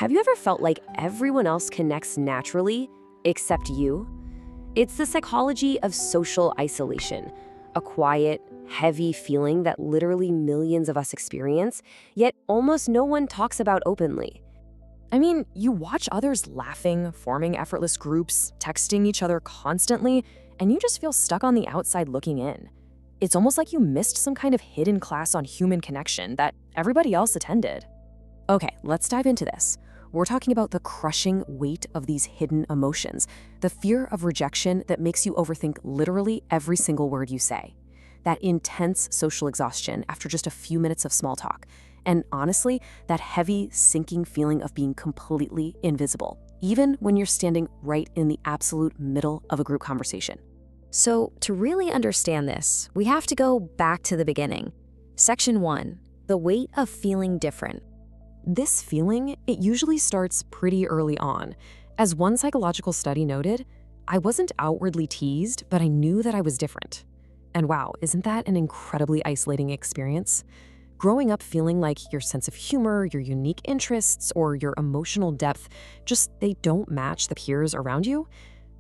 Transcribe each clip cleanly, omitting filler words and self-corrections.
Have you ever felt like everyone else connects naturally, except you? It's the psychology of social isolation, a quiet, heavy feeling that literally millions of us experience, yet almost no one talks about openly. I mean, you watch others laughing, forming effortless groups, texting each other constantly, and you just feel stuck on the outside looking in. It's almost like you missed some kind of hidden class on human connection that everybody else attended. Okay, let's dive into this. We're talking about the crushing weight of these hidden emotions, the fear of rejection that makes you overthink literally every single word you say, that intense social exhaustion after just a few minutes of small talk, and honestly, that heavy, sinking feeling of being completely invisible, even when you're standing right in the absolute middle of a group conversation. So, to really understand this, we have to go back to the beginning. Section 1, the weight of feeling different. This feeling, it usually starts pretty early on. As one psychological study noted, I wasn't outwardly teased, but I knew that I was different. And wow, isn't that an incredibly isolating experience? Growing up feeling like your sense of humor, your unique interests, or your emotional depth, they don't match the peers around you,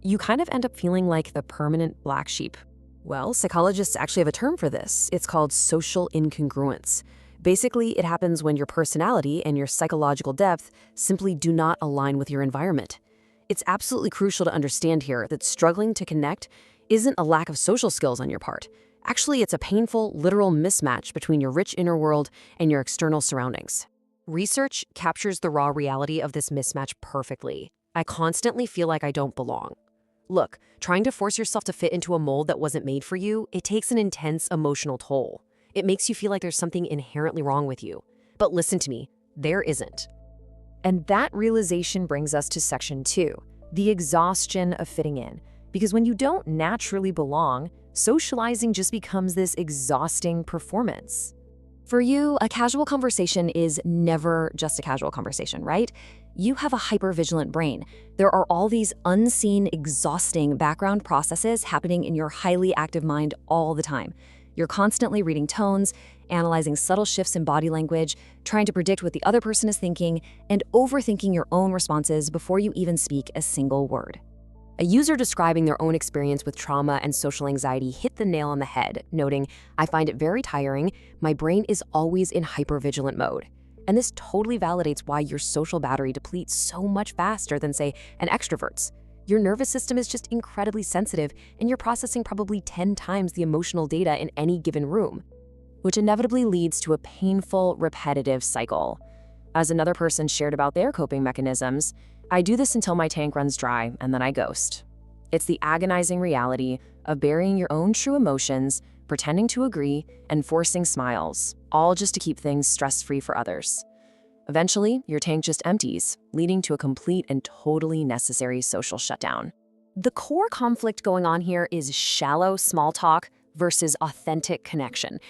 you kind of end up feeling like the permanent black sheep. Well, psychologists actually have a term for this. It's called social incongruence. Basically, it happens when your personality and your psychological depth simply do not align with your environment. It's absolutely crucial to understand here that struggling to connect isn't a lack of social skills on your part. Actually, it's a painful, literal mismatch between your rich inner world and your external surroundings. Research captures the raw reality of this mismatch perfectly. I constantly feel like I don't belong. Look, trying to force yourself to fit into a mold that wasn't made for you, it takes an intense emotional toll. It makes you feel like there's something inherently wrong with you. But listen to me, there isn't. And that realization brings us to section 2, the exhaustion of fitting in. Because when you don't naturally belong, socializing just becomes this exhausting performance. For you, a casual conversation is never just a casual conversation, right? You have a hypervigilant brain. There are all these unseen, exhausting background processes happening in your highly active mind all the time. You're constantly reading tones, analyzing subtle shifts in body language, trying to predict what the other person is thinking, and overthinking your own responses before you even speak a single word. A user describing their own experience with trauma and social anxiety hit the nail on the head, noting, "I find it very tiring. My brain is always in hypervigilant mode." And this totally validates why your social battery depletes so much faster than, say, an extrovert's. Your nervous system is just incredibly sensitive, and you're processing probably 10 times the emotional data in any given room, which inevitably leads to a painful, repetitive cycle. As another person shared about their coping mechanisms, "I do this until my tank runs dry, and then I ghost." It's the agonizing reality of burying your own true emotions, pretending to agree, and forcing smiles, all just to keep things stress-free for others. Eventually, your tank just empties, leading to a complete and totally necessary social shutdown. The core conflict going on here is shallow small talk versus authentic connection.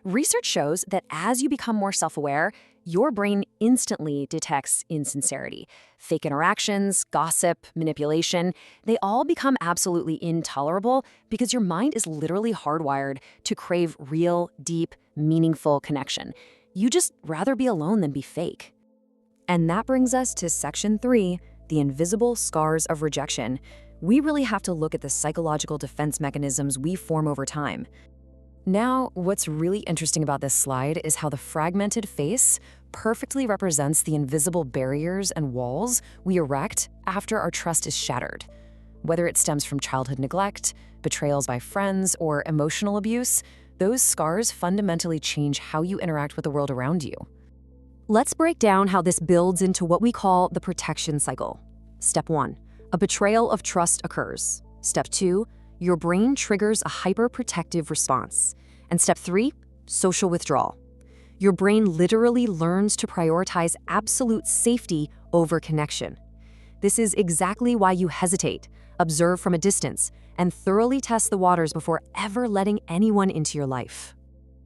Research shows that as you become more self-aware, your brain instantly detects insincerity. Fake interactions, gossip, manipulation, they all become absolutely intolerable because your mind is literally hardwired to crave real, deep, meaningful connection. You just rather be alone than be fake. And that brings us to section 3, the invisible scars of rejection. We really have to look at the psychological defense mechanisms we form over time. Now, what's really interesting about this slide is how the fragmented face perfectly represents the invisible barriers and walls we erect after our trust is shattered. Whether it stems from childhood neglect, betrayals by friends, or emotional abuse, those scars fundamentally change how you interact with the world around you. Let's break down how this builds into what we call the protection cycle. Step 1, a betrayal of trust occurs. Step 2, your brain triggers a hyperprotective response. And step 3, social withdrawal. Your brain literally learns to prioritize absolute safety over connection. This is exactly why you hesitate, observe from a distance, and thoroughly test the waters before ever letting anyone into your life.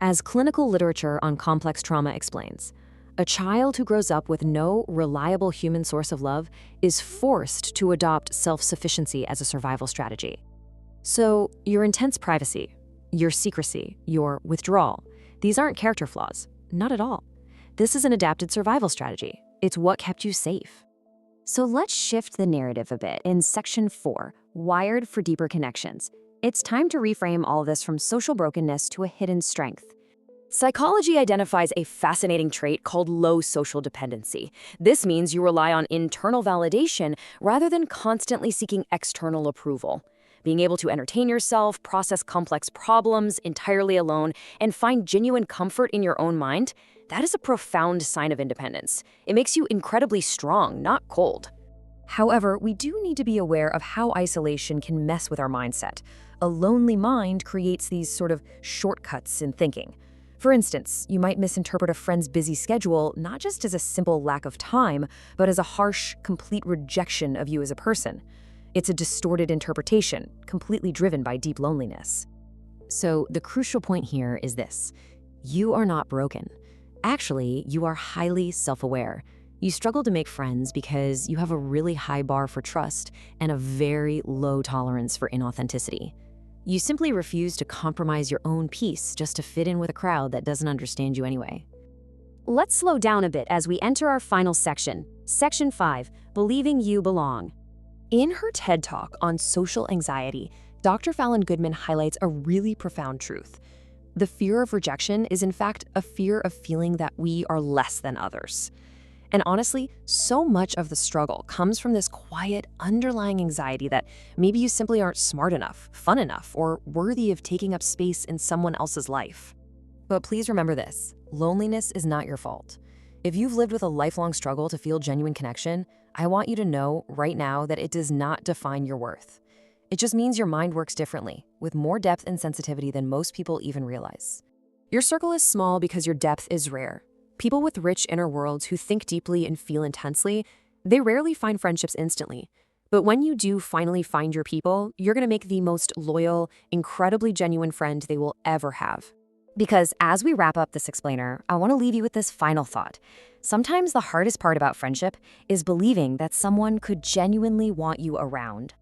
As clinical literature on complex trauma explains, a child who grows up with no reliable human source of love is forced to adopt self-sufficiency as a survival strategy. So, your intense privacy, your secrecy, your withdrawal, these aren't character flaws, not at all. This is an adapted survival strategy. It's what kept you safe. So let's shift the narrative a bit. In Section 4, Wired for Deeper Connections, it's time to reframe all of this from social brokenness to a hidden strength. Psychology identifies a fascinating trait called low social dependency. This means you rely on internal validation rather than constantly seeking external approval. Being able to entertain yourself, process complex problems entirely alone, and find genuine comfort in your own mind, that is a profound sign of independence. It makes you incredibly strong, not cold. However, we do need to be aware of how isolation can mess with our mindset. A lonely mind creates these sort of shortcuts in thinking. For instance, you might misinterpret a friend's busy schedule not just as a simple lack of time, but as a harsh, complete rejection of you as a person. It's a distorted interpretation, completely driven by deep loneliness. So the crucial point here is this: you are not broken. Actually, you are highly self-aware. You struggle to make friends because you have a really high bar for trust and a very low tolerance for inauthenticity. You simply refuse to compromise your own peace just to fit in with a crowd that doesn't understand you anyway. Let's slow down a bit as we enter our final section, Section 5, Believing You Belong. In her TED Talk on social anxiety, Dr. Fallon Goodman highlights a really profound truth. The fear of rejection is in fact a fear of feeling that we are less than others. And honestly, so much of the struggle comes from this quiet, underlying anxiety that maybe you simply aren't smart enough, fun enough, or worthy of taking up space in someone else's life. But please remember this: loneliness is not your fault. If you've lived with a lifelong struggle to feel genuine connection, I want you to know right now that it does not define your worth. It just means your mind works differently, with more depth and sensitivity than most people even realize. Your circle is small because your depth is rare. People with rich inner worlds who think deeply and feel intensely, they rarely find friendships instantly. But when you do finally find your people, you're going to make the most loyal, incredibly genuine friend they will ever have. Because as we wrap up this explainer, I want to leave you with this final thought. Sometimes the hardest part about friendship is believing that someone could genuinely want you around.